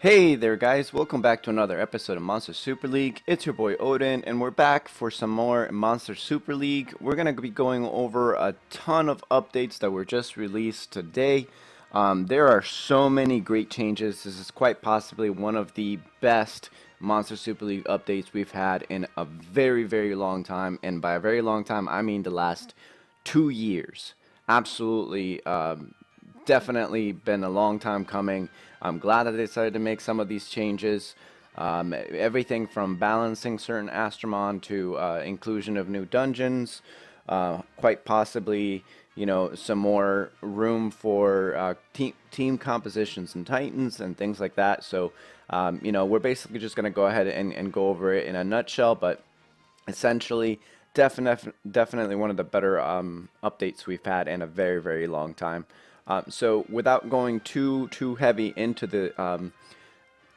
Hey there guys, welcome back to another episode of Monster Super League. It's your boy Odin and we're back for some more Monster Super League. We're going to be going over a ton of updates that were just released today. There are so many great changes. This is quite possibly one of the best Monster Super League updates we've had in a very long time. And by a very long time, I mean the last 2 years. Absolutely definitely been a long time coming. I'm glad that they decided to make some of these changes. Everything from balancing certain Astromon to inclusion of new dungeons, quite possibly, some more room for team compositions and Titans and things like that. So, we're basically just going to go ahead and go over it in a nutshell, but essentially, definitely one of the better updates we've had in a very long time. So without going too heavy into the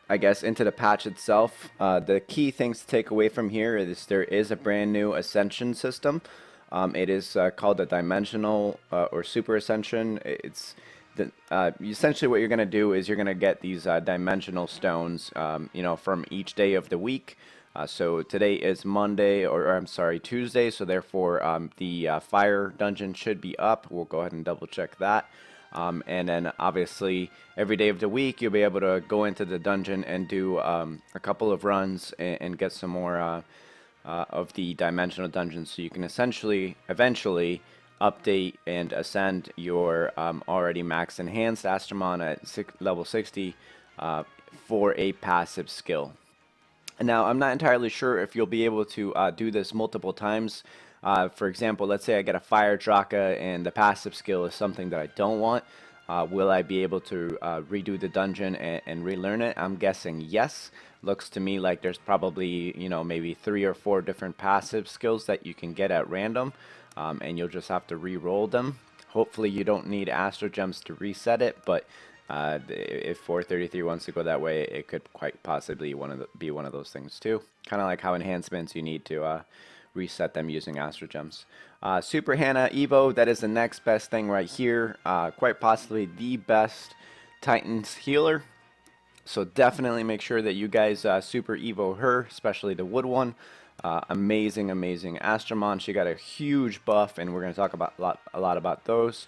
I guess into the patch itself, the key things to take away from here is there is a brand new ascension system. It is called the dimensional or super ascension. It's essentially what you're going to do is you're going to get these dimensional stones, from each day of the week. So today is Monday, or I'm sorry, Tuesday. So therefore, the fire dungeon should be up. We'll go ahead and double check that. And then obviously every day of the week you'll be able to go into the dungeon and do a couple of runs and get some more of the dimensional dungeons, so you can eventually update and ascend your already max enhanced Astromon at level 60 for a passive skill. Now, I'm not entirely sure if you'll be able to do this multiple times. For example, let's say I get a Fire Draka and the passive skill is something that I don't want. Will I be able to redo the dungeon and relearn it? I'm guessing yes. Looks to me like there's probably, maybe 3 or 4 different passive skills that you can get at random, and you'll just have to re-roll them. Hopefully you don't need Astro Gems to reset it, but if 433 wants to go that way, it could quite possibly be one of those things too. Kind of like how enhancements you need to reset them using Astro Gems. Super Hannah Evo, that is the next best thing right here. Quite possibly the best Titans healer. So definitely make sure that you guys Super Evo her, especially the wood one. Amazing Astromon. She got a huge buff, and we're going to talk about a lot about those.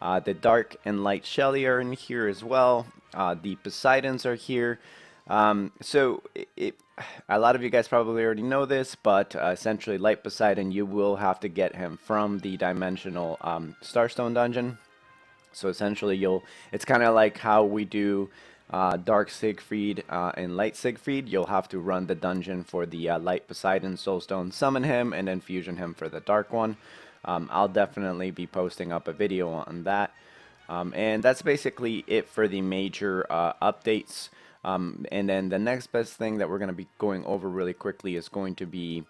The Dark and Light Shelly are in here as well. The Poseidons are here. So a lot of you guys probably already know this, but essentially Light Poseidon, you will have to get him from the dimensional Starstone dungeon. So essentially it's kind of like how we do Dark Siegfried and Light Siegfried. You'll have to run the dungeon for the Light Poseidon Soulstone, summon him, and then fusion him for the Dark one. I'll definitely be posting up a video on that. And that's basically it for the major updates. And then the next best thing that we're going to be going over really quickly is going to be,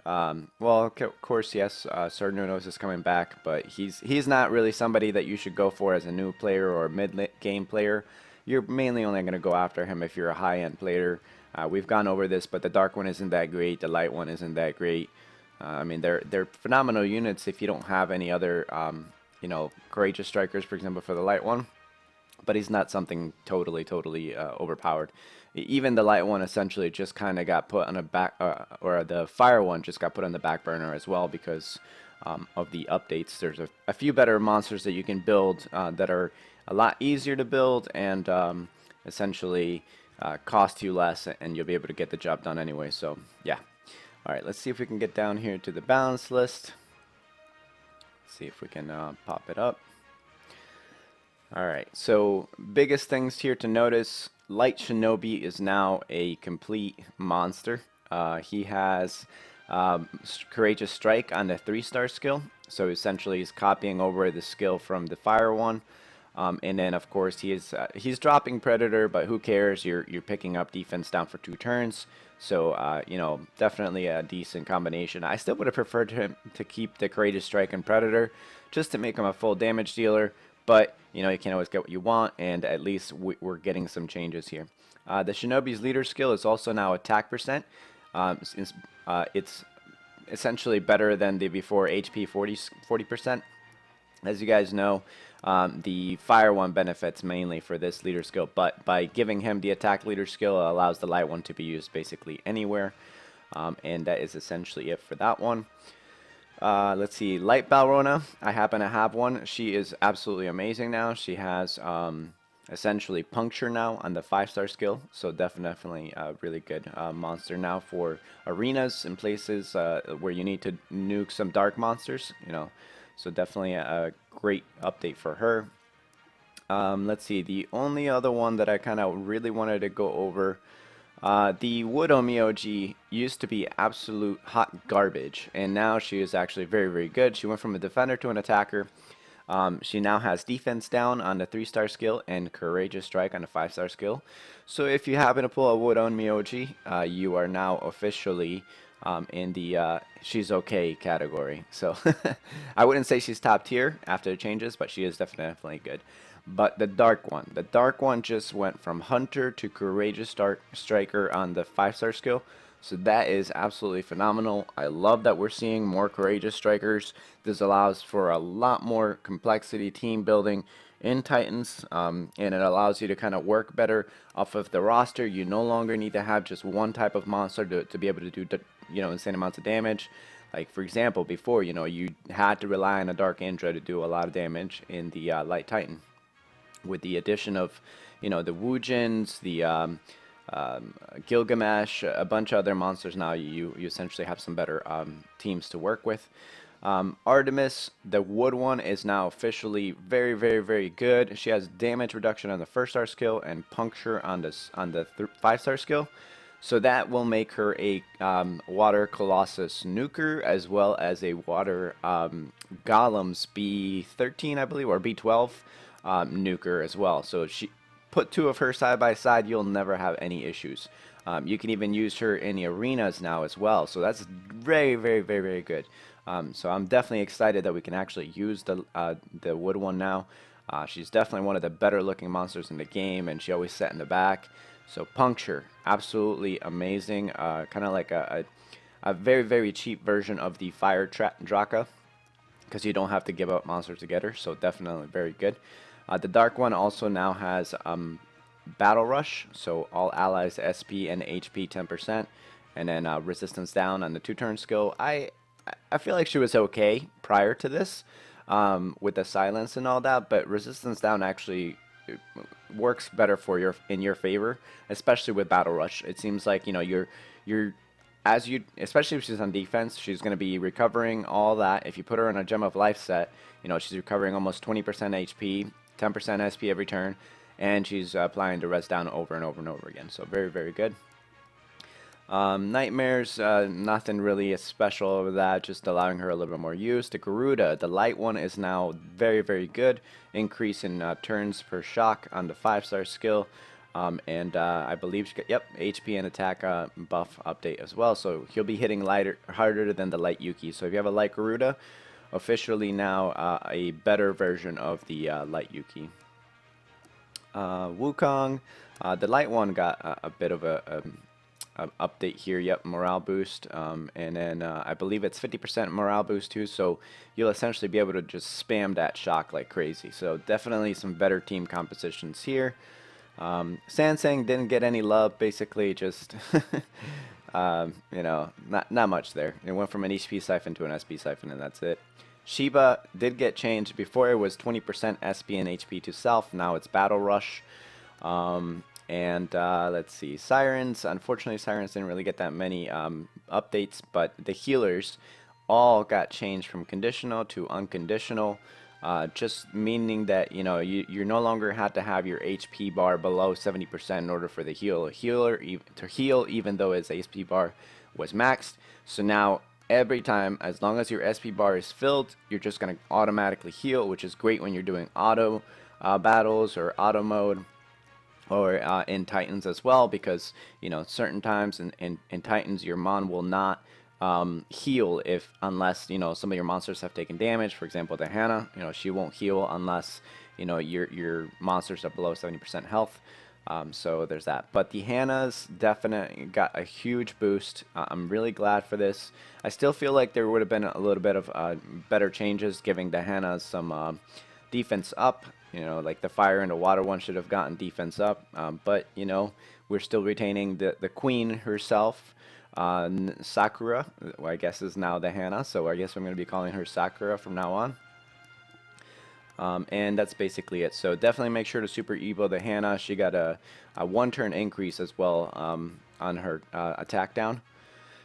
well, of course, yes, Sir Nunos is coming back, but he's not really somebody that you should go for as a new player or mid-game player. You're mainly only going to go after him if you're a high-end player. We've gone over this, but the dark one isn't that great. The light one isn't that great. I mean, they're phenomenal units if you don't have any other, courageous strikers, for example, for the light one. But he's not something totally overpowered. Even the light one essentially just kind of got put on a back, or the fire one just got put on the back burner as well because of the updates. There's a few better monsters that you can build that are a lot easier to build and essentially cost you less, and you'll be able to get the job done anyway. So yeah. All right, let's see if we can get down here to the balance list. See if we can pop it up. All right, so biggest things here to notice: Light Shinobi is now a complete monster. He has Courageous Strike on the 3-star skill, so essentially he's copying over the skill from the Fire one. And then of course he's dropping Predator, but who cares? You're picking up defense down for 2 turns, so definitely a decent combination. I still would have preferred him to keep the Courageous Strike and Predator just to make him a full damage dealer, but you can't always get what you want, and at least we're getting some changes here. The Shinobi's leader skill is also now attack percent. It's essentially better than the before HP 40%. As you guys know, The fire one benefits mainly for this leader skill, but by giving him the attack leader skill, it allows the light one to be used basically anywhere. And that is essentially it for that one. Let's see, Light Balrona. I happen to have one. She is absolutely amazing now. She has essentially puncture now on the 5-star skill, so definitely a really good monster now for arenas and places where you need to nuke some dark monsters. So definitely a great update for her. Let's see, the only other one that I kind of really wanted to go over. The Wukong Myoji used to be absolute hot garbage, and now she is actually very, very good. She went from a defender to an attacker. She now has defense down on the 3-star skill and courageous strike on the 5-star skill. So if you happen to pull a Wukong Myoji, you are now officially in the she's okay category. So I wouldn't say she's top tier after the changes, but she is definitely good. But the dark one just went from hunter to courageous striker on the 5-star skill. So that is absolutely phenomenal. I love that we're seeing more courageous strikers. This allows for a lot more complexity team building in Titans, and it allows you to kind of work better off of the roster. You no longer need to have just one type of monster to be able to do insane amounts of damage. Like for example, before you had to rely on a Dark Indra to do a lot of damage in the Light Titan. With the addition of the Woojins, the Gilgamesh, a bunch of other monsters, now you essentially have some better teams to work with. Artemis, the wood one, is now officially very, very, very good. She has damage reduction on the 1-star skill and puncture on the 5-star skill. So that will make her a water colossus nuker, as well as a water golems B13, I believe, or B12 nuker as well. So she put 2 of her side by side, you'll never have any issues. You can even use her in the arenas now as well. So that's very, very, very, very good. So I'm definitely excited that we can actually use the wood one now. She's definitely one of the better looking monsters in the game, and she always sat in the back. So puncture, absolutely amazing. Kind of like a very, very cheap version of the fire Draka, because you don't have to give up monsters to get her. So definitely very good. The dark one also now has battle rush, so all allies SP and HP 10%, and then resistance down on the 2-turn skill. I feel like she was okay prior to this with the silence and all that, but resistance down actually works better for in your favor, especially with battle rush. It seems like you're especially if she's on defense, she's going to be recovering all that. If you put her in a Gem of Life set, she's recovering almost 20% HP, 10% SP every turn, and she's applying the res down over and over and over again. So very, very good. Nightmares, nothing really special over that, just allowing her a little bit more use. The Garuda, the light one, is now very, very good. Increase in turns per shock on the 5-star skill. And I believe she got, HP and attack buff update as well. So he'll be hitting harder than the light Yuki. So if you have a light Garuda, officially now a better version of the light Yuki. Wukong, the light one got a bit of a update here. Morale boost, and then I believe it's 50% morale boost too, so you'll essentially be able to just spam that shock like crazy. So definitely some better team compositions here. Sansang didn't get any love, basically just not much there. It went from an HP siphon to an SP siphon, and that's it. Shiba did get changed. Before it was 20% SP and HP to self, now it's battle rush. And let's see, Sirens. Unfortunately, Sirens didn't really get that many updates, but the healers all got changed from conditional to unconditional, just meaning that you no longer had to have your HP bar below 70% in order for the healer to heal, even though his HP bar was maxed. So now every time, as long as your SP bar is filled, you're just going to automatically heal, which is great when you're doing auto battles or auto mode. Or in Titans as well, because certain times in Titans your mon will not heal unless some of your monsters have taken damage. For example, the Hannah, she won't heal unless your monsters are below 70% health. So there's that. But the Hannahs definitely got a huge boost. I'm really glad for this. I still feel like there would have been a little bit of better changes, giving the Hannahs defense up. You know, like the fire and the water one should have gotten defense up, but you know, we're still retaining the queen herself, Sakura, who I guess is now the Hana, so I guess I'm going to be calling her Sakura from now on. And that's basically it. So definitely make sure to Super Evo the Hana. She got a 1-turn increase as well on her attack down.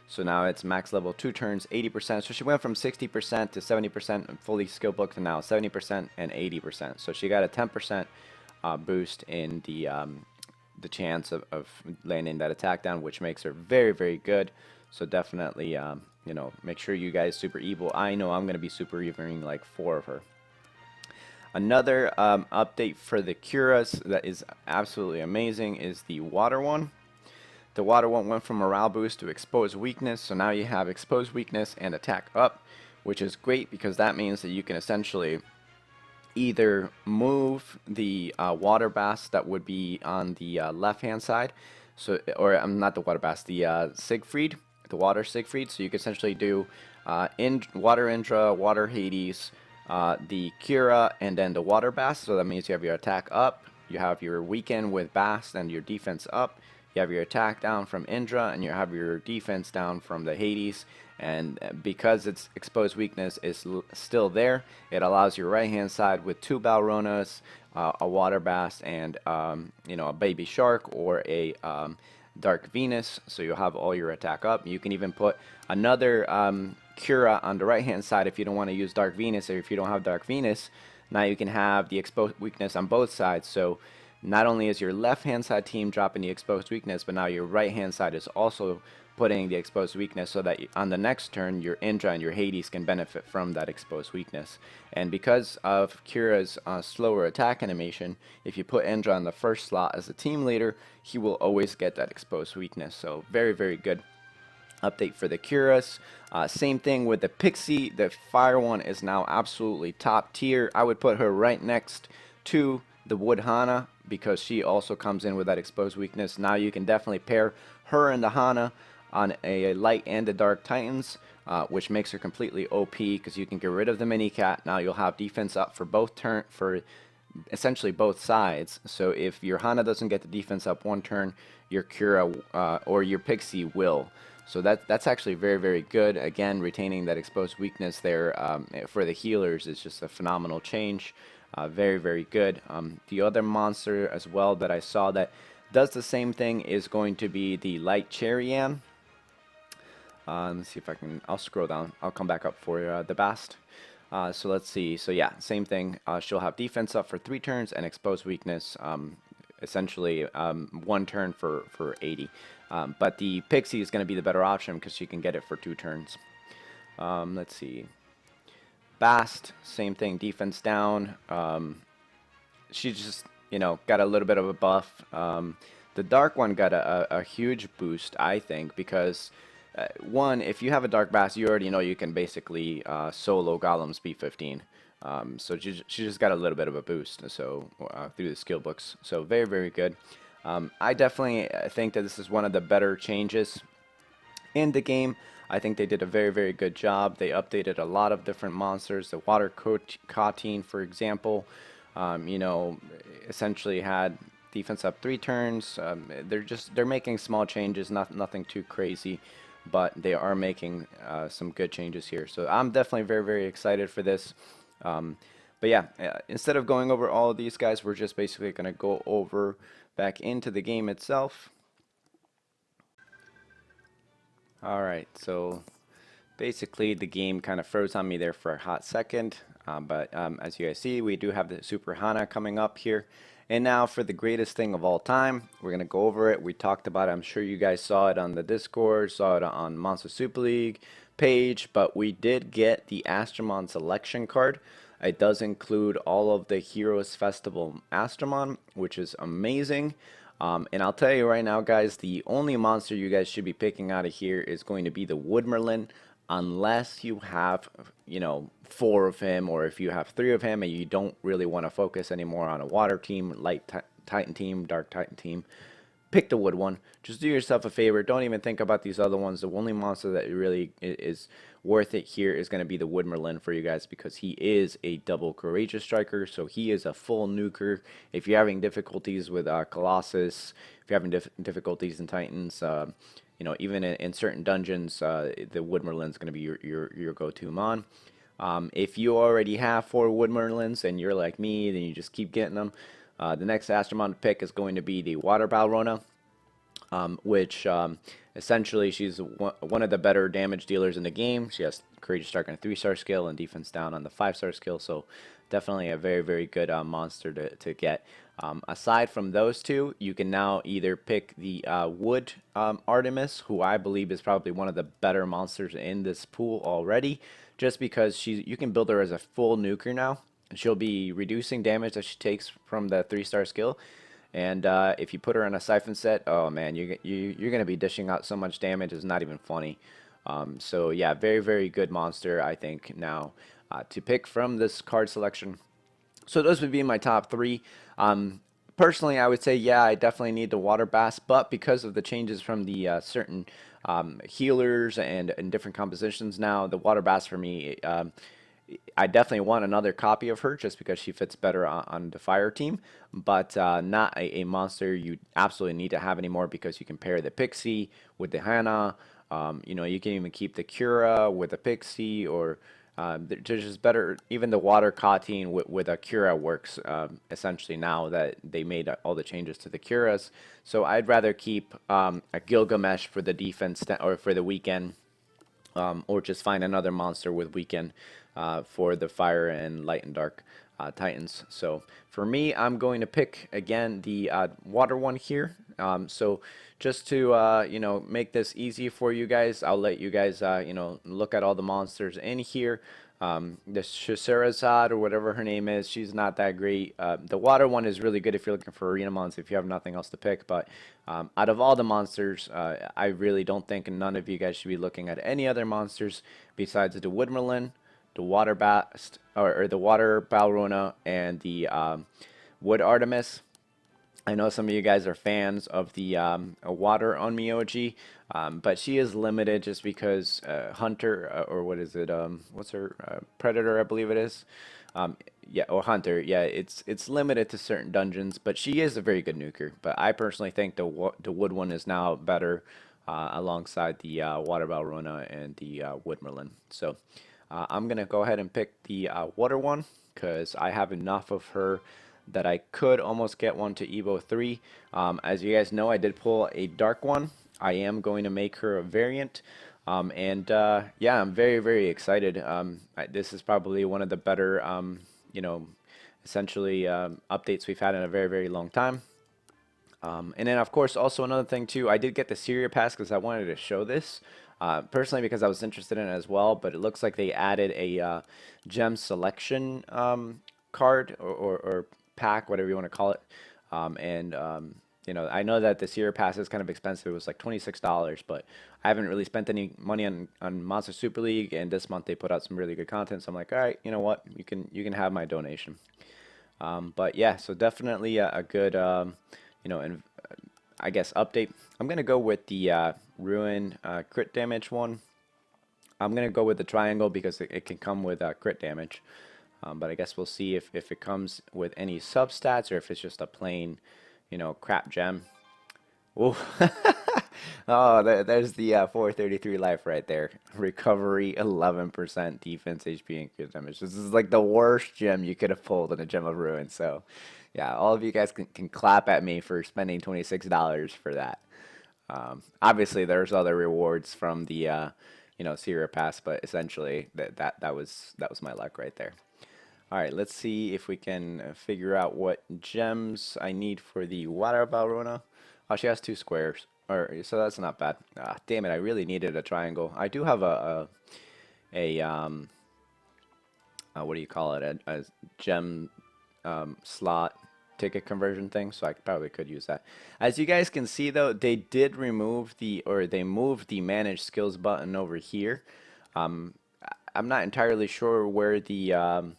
So now it's max level 2 turns, 80%. So she went from 60% to 70% fully skill book to now 70% and 80%. So she got a 10% boost in the chance of landing that attack down, which makes her very, very good. So definitely, you know, make sure you guys Super Evo. I know I'm going to be Super Evoing like 4 of her. Another update for the Curas that is absolutely amazing is the water one. The water one went from morale boost to exposed weakness, so now you have exposed weakness and attack up, which is great because that means that you can essentially either move the water bass that would be on the left hand side, so or not the water bass, the Siegfried, the water Siegfried. So you can essentially do water Indra, water Hades, the Kira, and then the water bass. So that means you have your attack up, you have your weaken with bass, and your defense up. You have your attack down from Indra, and you have your defense down from the Hades. And because its exposed weakness is still there, it allows your right hand side with 2 Balronas, a water bass, and you know, a baby shark or a dark Venus. So you'll have all your attack up. You can even put another Cura on the right hand side if you don't want to use dark Venus, or if you don't have dark Venus. Now you can have the exposed weakness on both sides. So not only is your left hand side team dropping the exposed weakness, but now your right hand side is also putting the exposed weakness, so that on the next turn your Indra and your Hades can benefit from that exposed weakness. And because of Kira's slower attack animation, if you put Indra on the first slot as a team leader, he will always get that exposed weakness. So very, very good update for the Curas. Same thing with the Pixie. The fire one is now absolutely top tier. I would put her right next to the Wood Hana because she also comes in with that exposed weakness. Now you can definitely pair her and the Hana on a light and the dark Titans, which makes her completely OP because you can get rid of the mini cat. Now you'll have defense up for essentially both sides. So if your Hana doesn't get the defense up 1 turn, your Cura or your Pixie will. So that's actually very, very good. Again, retaining that exposed weakness there for the healers is just a phenomenal change. Very, very good. The other monster as well that I saw that does the same thing is going to be the Light Cherian. Let's see if I can, I'll scroll down. I'll come back up for the Bast. So let's see. So yeah, same thing. She'll have defense up for 3 turns and exposed weakness, essentially 1 turn for 80. But the Pixie is going to be the better option because she can get it for 2 turns. Let's see. Bast, same thing, defense down. She just, you know, got a little bit of a buff. The Dark one got a huge boost, I think, because one, if you have a Dark Bast, you already know you can basically solo Golems B15. So she just got a little bit of a boost, so through the skill books. So very, very good. I definitely think that this is one of the better changes in the game. I think they did a very, very good job. They updated a lot of different monsters. The Water Cotine, for example, you know, essentially had defense up 3 turns. They're making small changes, nothing too crazy, but they are making some good changes here. So I'm definitely very, very excited for this. But yeah, instead of going over all of these guys, we're just basically going to go over back into the game itself. Alright, so basically the game kind of froze on me there for a hot second, but as you guys see, we do have the Super Hana coming up here. And now for the greatest thing of all time, we're going to go over it. We talked about it, I'm sure you guys saw it on the Discord, saw it on Monster Super League page, but we did get the Astromon selection card. It does include all of the Heroes Festival Astromon, which is amazing. And I'll tell you right now, guys, the only monster you guys should be picking out of here is going to be the Wood Merlin, unless you have, you know, 4 of him, or if you have 3 of him and you don't really want to focus anymore on a water team, light Titan team, dark Titan team. pick the wood one. Just do yourself a favor. Don't even think about these other ones. The only monster that really is worth it here is going to be the Wood Merlin for you guys because he is a double courageous striker. So he is a full nuker. If you're having difficulties with Colossus, if you're having difficulties in Titans, you know, even in certain dungeons, the Wood Merlin is going to be your go-to mon. If you already have 4 Wood Merlins and you're like me, then you just keep getting them. The next Astromon to pick is going to be the Water Balrona, which essentially she's one of the better damage dealers in the game. She has Courageous Strike on a 3-star skill and Defense Down on the 5-star skill, so definitely a very, very good monster to get. Aside from those two, you can now either pick the Wood Artemis, who I believe is probably one of the better monsters in this pool already, just because you can build her as a full nuker now. She'll be reducing damage that she takes from the 3-star skill. And if you put her in a siphon set, oh man, you're going to be dishing out so much damage, it's not even funny. So yeah, very, very good monster, I think, now to pick from this card selection. So those would be my top 3. Personally, I would say, yeah, I definitely need the Water Bass, but because of the changes from the certain healers and different compositions now, the Water Bass for me, I definitely want another copy of her just because she fits better on the fire team, but not a monster you absolutely need to have anymore because you can pair the Pixie with the Hana. You know, you can even keep the Cura with a Pixie, or there's just better. Even the Water Katyn with a Cura works essentially now that they made all the changes to the Curas. So I'd rather keep a Gilgamesh for the defense or for the weekend, or just find another monster with weekend for the fire and light and dark titans. So for me, I'm going to pick again the water one here. So just to you know, make this easy for you guys, I'll let you guys you know, look at all the monsters in here. The Shisurazad or whatever her name is, she's not that great. The water one is really good if you're looking for arena mons, if you have nothing else to pick. But out of all the monsters, I really don't think none of you guys should be looking at any other monsters besides the Wood Merlin, the Water Bast, or the Water Balrona, and the Wood Artemis. I know some of you guys are fans of the water on Miyoji, but she is limited just because Hunter, or what is it? What's her Predator? I believe it is. Yeah, or Hunter. Yeah, it's limited to certain dungeons, but she is a very good nuker. But I personally think the wood one is now better alongside the Water Balrona and the Wood Merlin. So I'm gonna go ahead and pick the water one because I have enough of her that I could almost get one to Evo 3. As you guys know, I did pull a dark one. I am going to make her a variant. And yeah, I'm very, very excited. This is probably one of the better, you know, essentially updates we've had in a very, very long time. And then, of course, also another thing, too, I did get the Syria Pass because I wanted to show this. Personally, because I was interested in it as well, but it looks like they added a gem selection card or pack, whatever you want to call it. You know, I know that the Sierra Pass is kind of expensive. It was like $26, but I haven't really spent any money on Monster Super League, and this month they put out some really good content. So I'm like, all right, you know what, you can have my donation. But yeah, so definitely a good you know, and I guess update. I'm gonna go with the Ruin crit damage one. I'm gonna go with the triangle because it can come with crit damage. But I guess we'll see if it comes with any substats or if it's just a plain, you know, crap gem. Oh, oh, there's the 433 life right there. Recovery, 11% defense, HP, and crit damage. This is like the worst gem you could have pulled in a Gem of Ruin. So, yeah, all of you guys can clap at me for spending $26 for that. Obviously, there's other rewards from the you know, Sierra Pass, but essentially that was my luck right there. All right, let's see if we can figure out what gems I need for the Water Balrona. Oh, she has 2 squares, so that's not bad. Ah, damn it, I really needed a triangle. I do have a what do you call it? A gem slot ticket conversion thing, so I probably could use that. As you guys can see, though, they did remove they moved the Manage Skills button over here. I'm not entirely sure where the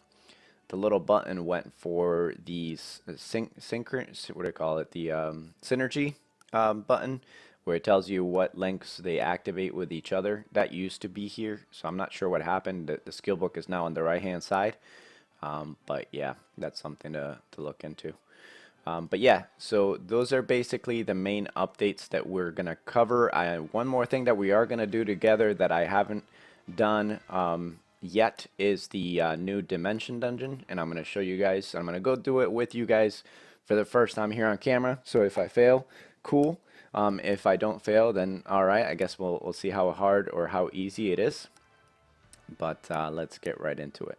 little button went for the what do I call it? The synergy. button where it tells you what links they activate with each other. That used to be here, so I'm not sure what happened. The skill book is now on the right hand side. But yeah, that's something to look into. But yeah, so those are basically the main updates that we're going to cover. One more thing that we are going to do together that I haven't done yet is the new Dimension Dungeon. And I'm going to show you guys. I'm going to go do it with you guys for the first time here on camera. So if I fail, cool. If I don't fail, then all right. I guess we'll see how hard or how easy it is. But let's get right into it.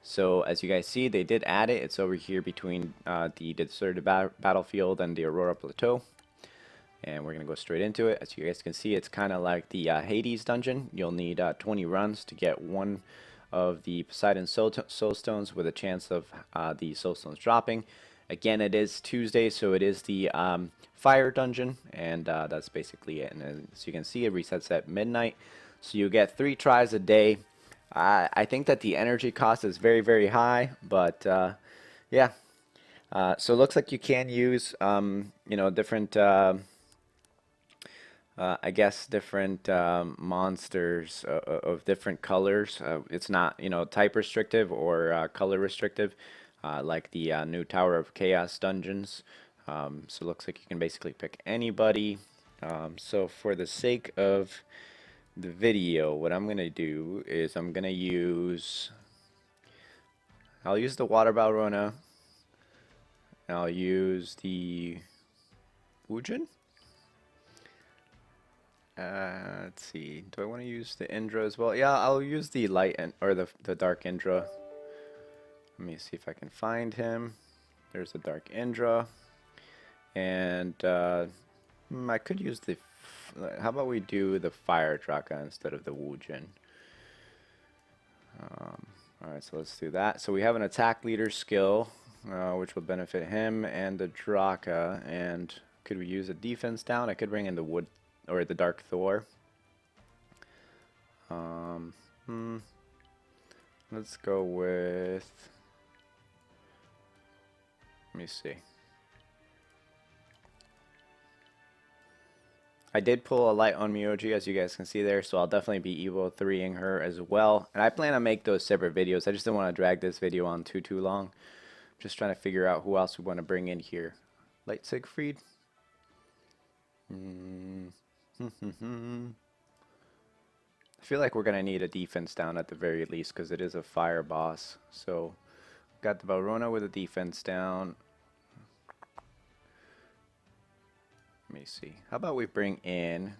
So as you guys see, they did add it. It's over here between the deserted battlefield and the Aurora Plateau. And we're going to go straight into it. As you guys can see, it's kind of like the Hades dungeon. You'll need 20 runs to get one of the Poseidon soul stones with a chance of the soul stones dropping. Again, it is Tuesday, so it is the fire dungeon. And that's basically it. And as you can see, it resets at midnight. So you get 3 tries a day. I think that the energy cost is very, very high, but yeah. So it looks like you can use, you know, different, I guess, different monsters of different colors. It's not, you know, type restrictive or color restrictive, like the new Tower of Chaos dungeons. So it looks like you can basically pick anybody. So for the sake of the video, what I'm gonna do is I'm gonna use I'll use the water Balrona. I'll use the Wujin. Let's see. Do I want to use the Indra as well? Yeah, I'll use the light or the dark Indra. Let me see if I can find him. There's the dark Indra, and I could use the. How about we do the fire Draka instead of the Wujin? Alright, so let's do that. So we have an attack leader skill, which will benefit him and the Draka. And could we use a defense down? I could bring in the wood or the Dark Thor. Let's go with. Let me see. I did pull a light on Miyoji, as you guys can see there, so I'll definitely be Evo 3ing her as well. And I plan to make those separate videos. I just don't want to drag this video on too long. I'm just trying to figure out who else we want to bring in here. Light Siegfried? I feel like we're going to need a defense down at the very least, because it is a fire boss. So, got the Balrona with a defense down. Let me see. How about we bring in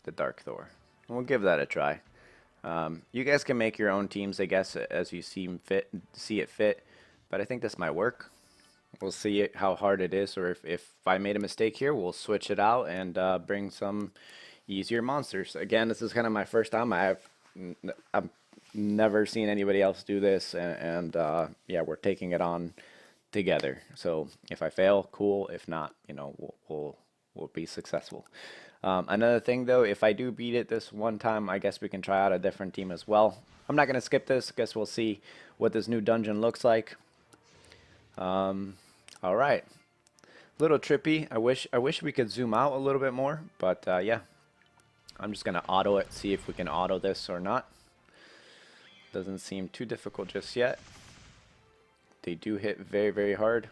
the Dark Thor? We'll give that a try. You guys can make your own teams, I guess, as you see it fit. But I think this might work. We'll see how hard it is, or if I made a mistake here, we'll switch it out and bring some easier monsters. Again, this is kind of my first time. I've never seen anybody else do this, and yeah, we're taking it on together. So if I fail, cool. If not, you know, we'll be successful. Another thing though, if I do beat it this one time, I guess we can try out a different team as well. I'm not gonna skip this. Guess we'll see what this new dungeon looks like. All right, little trippy. I wish we could zoom out a little bit more, but yeah, I'm just gonna auto it, see if we can auto this or not. Doesn't seem too difficult just yet. They do hit very, very hard.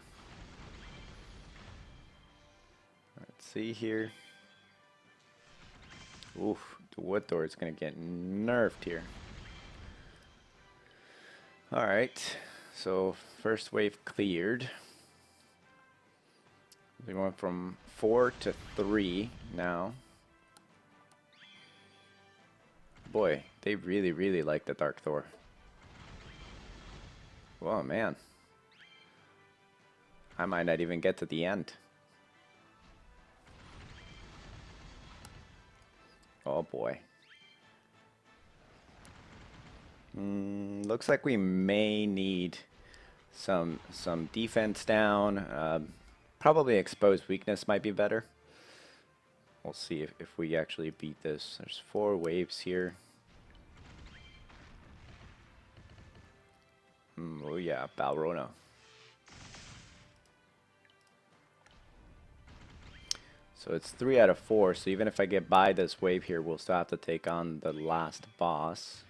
Let's see here. Oof, the wood Thor is going to get nerfed here. Alright, so first wave cleared. We went from 4 to 3 now. Boy, they really, really like the Dark Thor. Whoa, man. I might not even get to the end. Oh boy. Looks like we may need some defense down. Probably exposed weakness might be better. We'll see if we actually beat this. There's 4 waves here. Oh yeah, Balrona. So it's 3 out of 4. So even if I get by this wave here, we'll still have to take on the last boss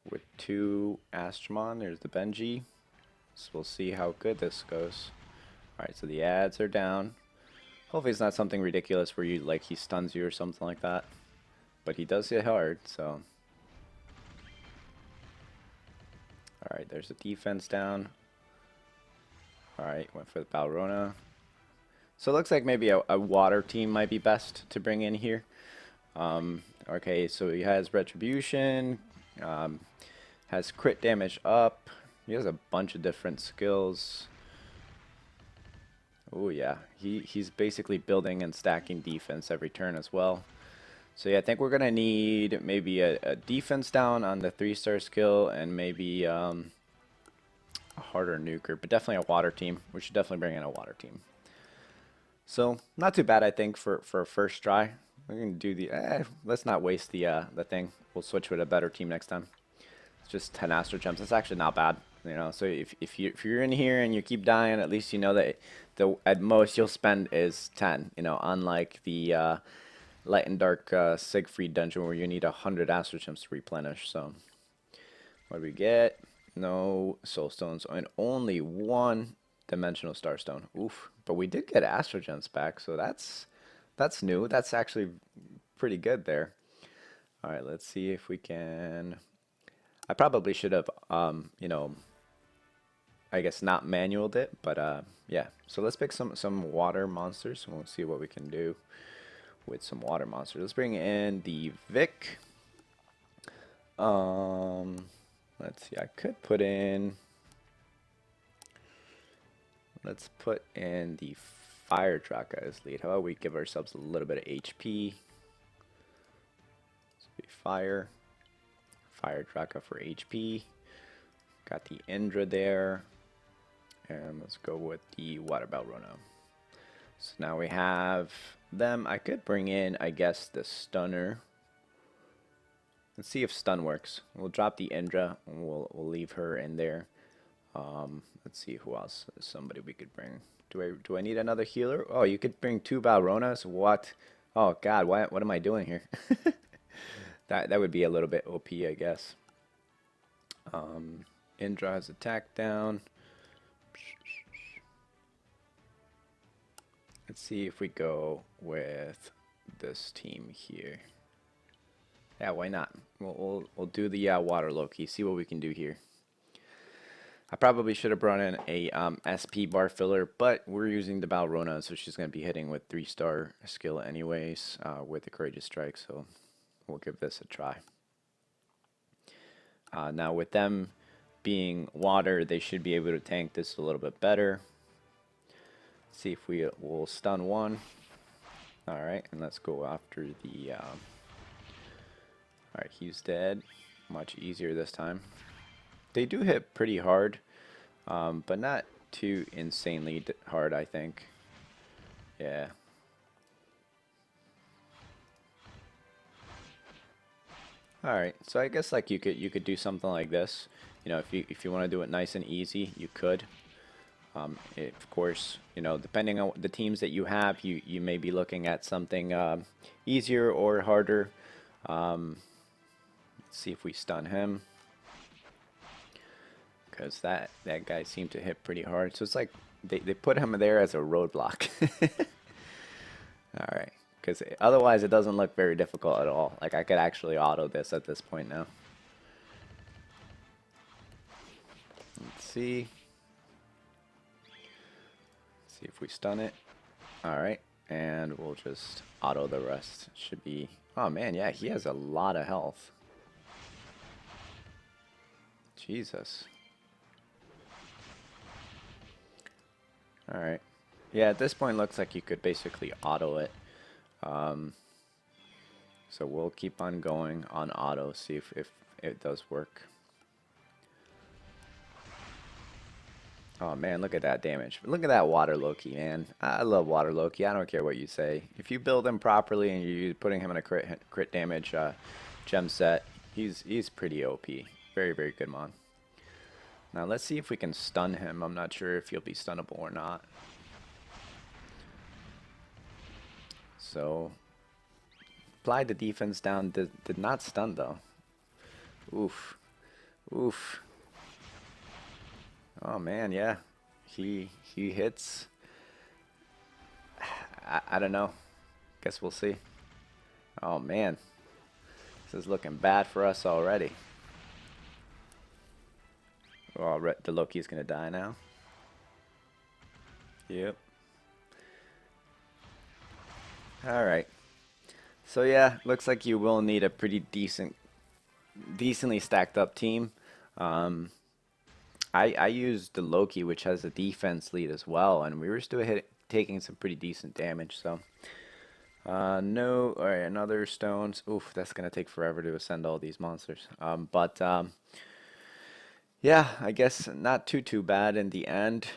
with 2 Astromon. There's the Benji. So we'll see how good this goes. Alright, so the ads are down. Hopefully it's not something ridiculous where you like he stuns you or something like that. But he does hit hard, so. Alright, there's the defense down. Alright, went for the Balrona. So it looks like maybe a water team might be best to bring in here. Okay, so he has Retribution, has crit damage up. He has a bunch of different skills. Oh yeah, he's basically building and stacking defense every turn as well. So yeah, I think we're going to need maybe a defense down on the 3-star skill and maybe a harder nuker, but definitely a water team. We should definitely bring in a water team. So not too bad, I think, for a first try. We're going to do the, let's not waste the thing. We'll switch with a better team next time. It's just 10 Astro Gems. That's actually not bad. You know, so if you're in here and you keep dying, at least you know that at most you'll spend is 10. You know, unlike the Light and Dark Siegfried dungeon where you need 100 Astro Gems to replenish. So what do we get? No Soul Stones and only 1 Dimensional Starstone. Oof! But we did get Astro Gems back, so that's new. That's actually pretty good there. All right, let's see if we can. I probably should have, you know, I guess not manualed it, but yeah. So let's pick some water monsters, and we'll see what we can do with some water monsters. Let's bring in the Vic. Let's see. I could put in. Let's put in the Fire Draka as lead. How about we give ourselves a little bit of HP? This will be Fire Draka for HP. Got the Indra there. And let's go with the Water Balrona. So now we have them. I could bring in, I guess, the Stunner. Let's see if Stun works. We'll drop the Indra and we'll leave her in there. Let's see who else. Somebody we could bring. Do I need another healer? Oh, you could bring 2 Balronas. What? Oh God, what am I doing here? that would be a little bit OP, I guess. Indra has attack down. Let's see if we go with this team here. Yeah, why not? We'll do the Water Loki. See what we can do here. I probably should have brought in a SP bar filler, but we're using the Balrona, so she's going to be hitting with 3-star skill anyways with the Courageous Strike, so we'll give this a try. Now with them being water, they should be able to tank this a little bit better. Let's see if will stun 1. Alright, and let's go after the... Alright, he's dead. Much easier this time. They do hit pretty hard, but not too insanely hard, I think. Yeah. All right, so I guess like you could do something like this. You know, if you want to do it nice and easy, you could. Of course, you know, depending on the teams that you have, you may be looking at something easier or harder. Let's see if we stun him. Because that guy seemed to hit pretty hard. So it's like they put him there as a roadblock. Alright. Because otherwise it doesn't look very difficult at all. Like I could actually auto this at this point now. Let's see. Let's see if we stun it. Alright. And we'll just auto the rest. Should be... Oh man, yeah, he has a lot of health. Jesus. Alright. Yeah, at this point looks like you could basically auto it. So we'll keep on going on auto, see if it does work. Oh man, look at that damage. Look at that Water Loki, man. I love Water Loki. I don't care what you say. If you build him properly and you're putting him in a crit damage gem set, he's pretty OP. Very, very good mon. Now let's see if we can stun him. I'm not sure if he'll be stunnable or not. So applied the defense down. Did not stun though. Oof. Oof. Oh man, yeah. He hits. I don't know. Guess we'll see. Oh man. This is looking bad for us already. Oh, the Loki's gonna die now. Yep. Alright. So yeah, looks like you will need a pretty decently stacked up team. I used the Loki, which has a defense lead as well, and we were still taking some pretty decent damage. So no, all right, another stones. Oof, that's gonna take forever to ascend all these monsters. Yeah, I guess not too bad in the end.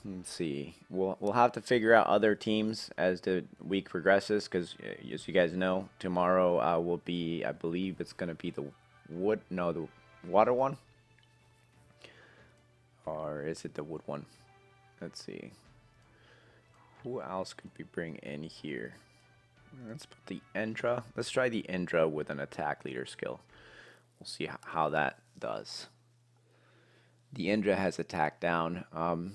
Let's see. We'll have to figure out other teams as the week progresses, because as you guys know, tomorrow will be, I believe it's gonna be the the water one, or is it the wood one? Let's see. Who else could we bring in here? Let's put the Indra. Let's try the Indra with an attack leader skill. We'll see how that does. The Indra has attack down,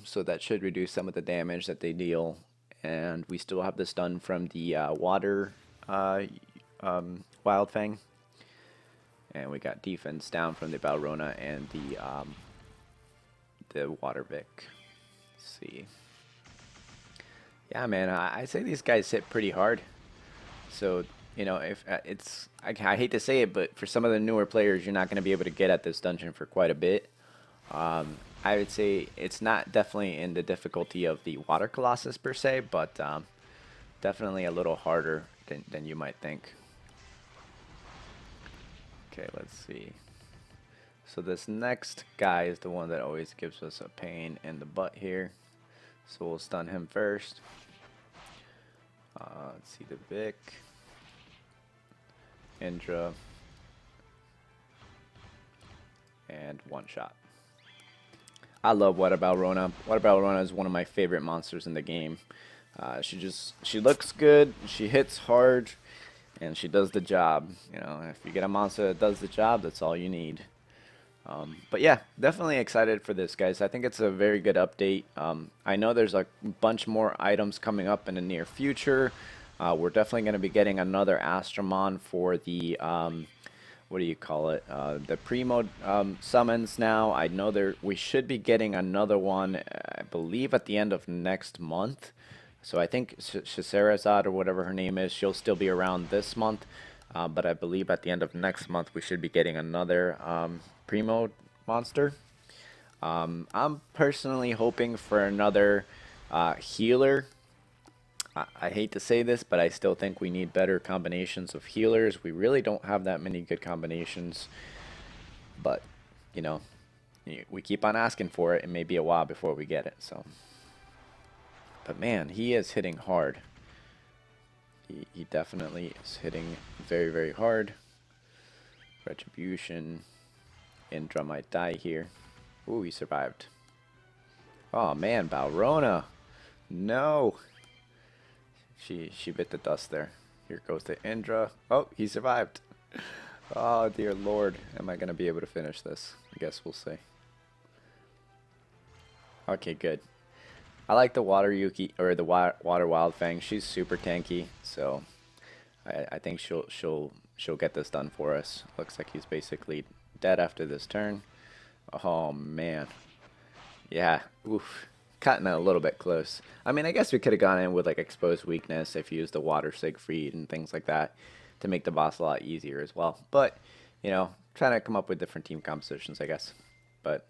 so that should reduce some of the damage that they deal. And we still have the stun from the water Wild Fang. And we got defense down from the Balrona and the Water Vic. Let's see. Yeah, man, I say these guys hit pretty hard. So, you know, if I hate to say it, but for some of the newer players, you're not going to be able to get at this dungeon for quite a bit. I would say it's not definitely in the difficulty of the Water Colossus per se, but definitely a little harder than you might think. Okay, let's see. So this next guy is the one that always gives us a pain in the butt here. So we'll stun him first. Let's see the Vic. Indra. And one shot. I love Water Balrona. Water Balrona is one of my favorite monsters in the game. She looks good, she hits hard, and she does the job. You know, if you get a monster that does the job, that's all you need. But yeah, definitely excited for this, guys. I think it's a very good update. I know there's a bunch more items coming up in the near future. We're definitely going to be getting another Astromon for the, what do you call it? The Primo summons now. I know we should be getting another one, I believe, at the end of next month. So I think Shiserazad, or whatever her name is, she'll still be around this month. But I believe at the end of next month, we should be getting another Primo monster. I'm personally hoping for another healer. I hate to say this, but I still think we need better combinations of healers. We really don't have that many good combinations. But, you know, we keep on asking for it. It may be a while before we get it. So, but man, he is hitting hard. He definitely is hitting very, very hard. Retribution. Indra might die here. Ooh, he survived. Oh man, Balrona. No. She bit the dust there. Here goes the Indra. Oh, he survived. Oh dear lord. Am I going to be able to finish this? I guess we'll see. Okay, good. I like the Water Yuki, or the Water Wild Fang. She's super tanky, so I think she'll get this done for us. Looks like he's basically dead after this turn. Oh man. Yeah. Oof. Cutting it a little bit close. I mean, I guess we could have gone in with like exposed weakness if you used the Water Siegfried and things like that to make the boss a lot easier as well. But, you know, trying to come up with different team compositions, I guess. But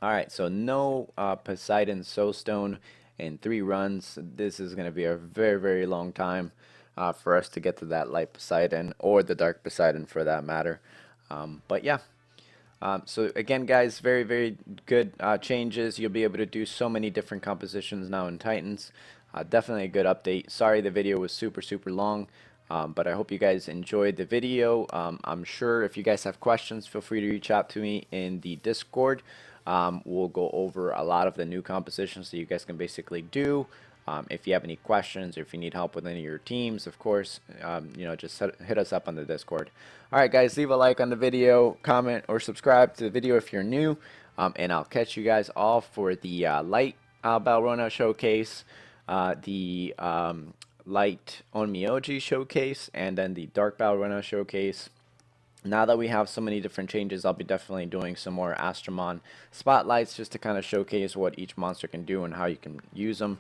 alright, so no Poseidon Soulstone in 3 runs. This is going to be a very, very long time for us to get to that Light Poseidon, or the Dark Poseidon for that matter. But yeah. So again, guys, very, very good changes. You'll be able to do so many different compositions now in Titans. Definitely a good update. Sorry the video was super, super long. But I hope you guys enjoyed the video. I'm sure if you guys have questions, feel free to reach out to me in the Discord. We'll go over a lot of the new compositions that you guys can basically do. If you have any questions or if you need help with any of your teams, of course, just hit us up on the Discord. Alright guys, leave a like on the video, comment, or subscribe to the video if you're new. And I'll catch you guys all for the light Balrona showcase, the light Onmyoji showcase, and then the dark Balrona showcase. Now that we have so many different changes, I'll be definitely doing some more Astromon spotlights just to kind of showcase what each monster can do and how you can use them.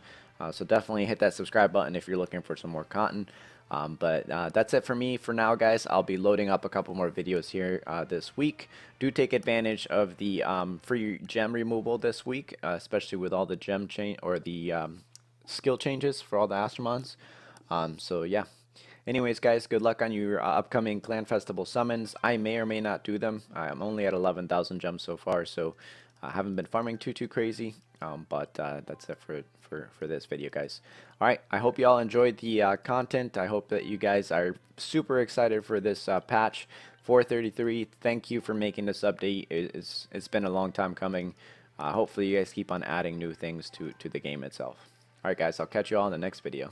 So definitely hit that subscribe button if you're looking for some more content. But that's it for me for now, guys. I'll be loading up a couple more videos here this week. Do take advantage of the free gem removal this week, especially with all the gem change or the skill changes for all the Astromons. So yeah. Anyways, guys, good luck on your upcoming Clan Festival summons. I may or may not do them. I'm only at 11,000 gems so far, so I haven't been farming too crazy. But that's it for this video, guys. Alright, I hope you all enjoyed the content. I hope that you guys are super excited for this patch 433. Thank you for making this update. It's been a long time coming. Hopefully you guys keep on adding new things to the game itself. Alright guys, I'll catch you all in the next video.